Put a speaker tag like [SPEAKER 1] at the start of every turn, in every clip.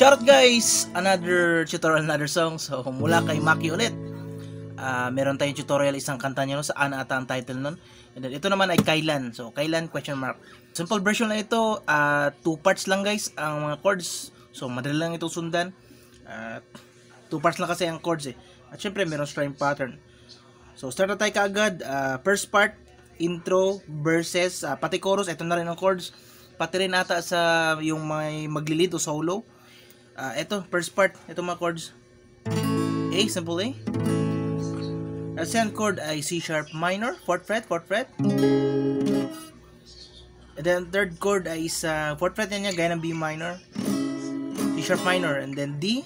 [SPEAKER 1] Shoutout guys! Another tutorial, another song. So mula kay Maki ulit. Meron tayong tutorial, isang kanta niya no, sa Ana ata ang title nun. And then ito naman ay Kailan. So Kailan question mark. Simple version lang ito. 2 parts lang guys ang mga chords. So madali lang ito sundan. 2 parts lang kasi ang chords eh. At syempre meron string pattern. So start na tayo kaagad. First part, intro, verses, pati chorus. Ito na rin ang chords. Pati rin ata sa yung may maglilid o solo. Ito, first part, ito mga chords. A, simple A. At second chord ay C sharp minor, 4th fret, 4th fret. And then third chord ay sa 4th fret niya, gaya ng B minor, C sharp minor, and then D.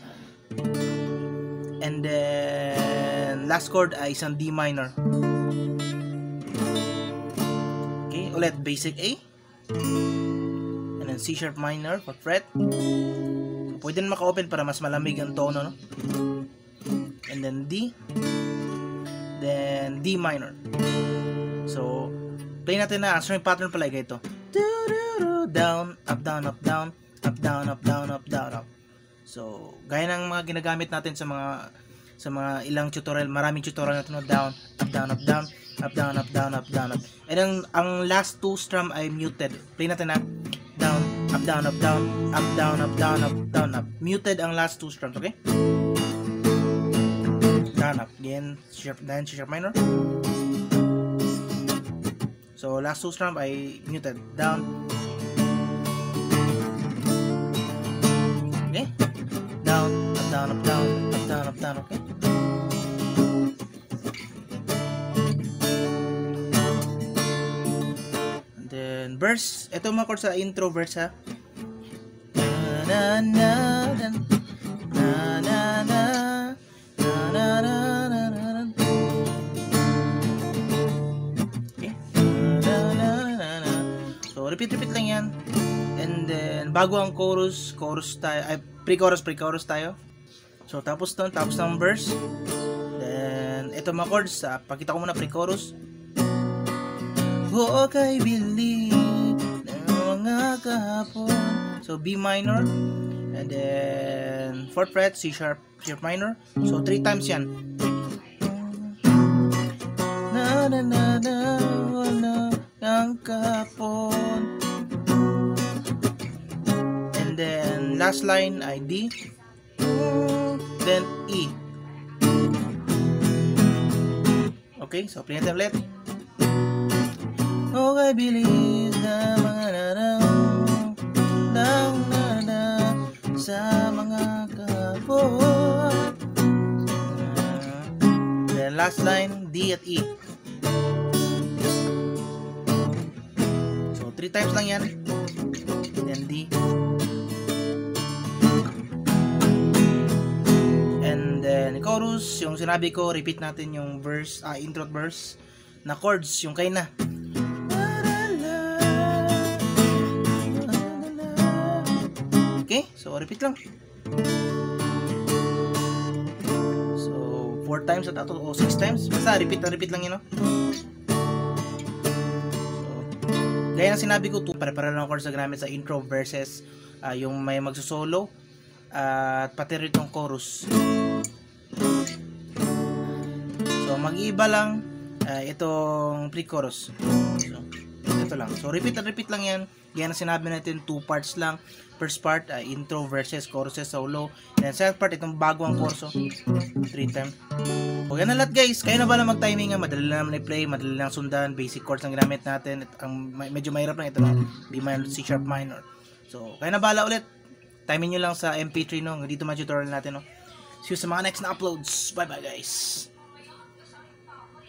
[SPEAKER 1] And then last chord ay isang D minor. Okay, ulit basic A. And then C sharp minor, 4th fret. Pwede na maka-open para mas malamig ang tono, no? And then D. Then D minor. So, play natin na. String pattern pala ito. Down, up, down, up, down, up, down, up, down, up, down, up. So, gaya ng mga ginagamit natin sa mga ilang tutorial, maraming tutorial natin, no? Down, up, down, up, down, up, down, up, down, up, down, up. And ang last 2 strum ay muted. Play natin na. Down, up, down, up, down, up, down, up, down, up, down, up. Muted ang last 2 strums, okay? Down, up. Again, sharp, then sharp minor. So, last 2 strum ay muted. Down. Okay? Down, up, down, up, down, up, down, up, down, okay? Verse, ito mga chords sa intro verse ha. Na na na na na na na na na. Okay. Na. So repeat lang yan. And then bago ang chorus tayo, ay pre-chorus tayo. So tapos ng verse. Then ito mga chords, pakita ko muna pre-chorus. Huwag ay believe mga kahapon. So B minor, and then 4th fret, C sharp minor. So 3 times yan. Na na na na wala ng kahapon. And then last line ay D, then E. Okay, so play natin ulit. Oh, I believe na mga sa mga kapon. Then last line, D at E. So 3 times lang yan. Then D. And then chorus, yung sinabi ko, repeat natin yung verse, intro at verse na chords, yung kay na. Okay, so repeat lang. So 4 times at o 6 times. Basta repeat lang yun, no? So, gaya ng sinabi ko, pare-pare lang chords sa ginamit sa intro verses, yung may magsusolo, at pati rin itong chorus. So mag-iiba lang itong pre-chorus. So, ito lang. So repeat lang yan. Gaya na sinabi natin, 2 parts lang. First part, intro, verses, choruses, solo. And second part, itong bago ang chorus, 3 times. O yan na lahat guys. Kayo na ba lang mag-timing nga? Madali lang naman i-play, madali lang sundan. Basic chords ang ginamit natin. Ang medyo mahirap lang ito, no? B minor, C sharp minor. So, kayo na bala ulit. Timing nyo lang sa MP3, no? Dito man tutorial natin, no? See you sa mga next na uploads. Bye bye guys.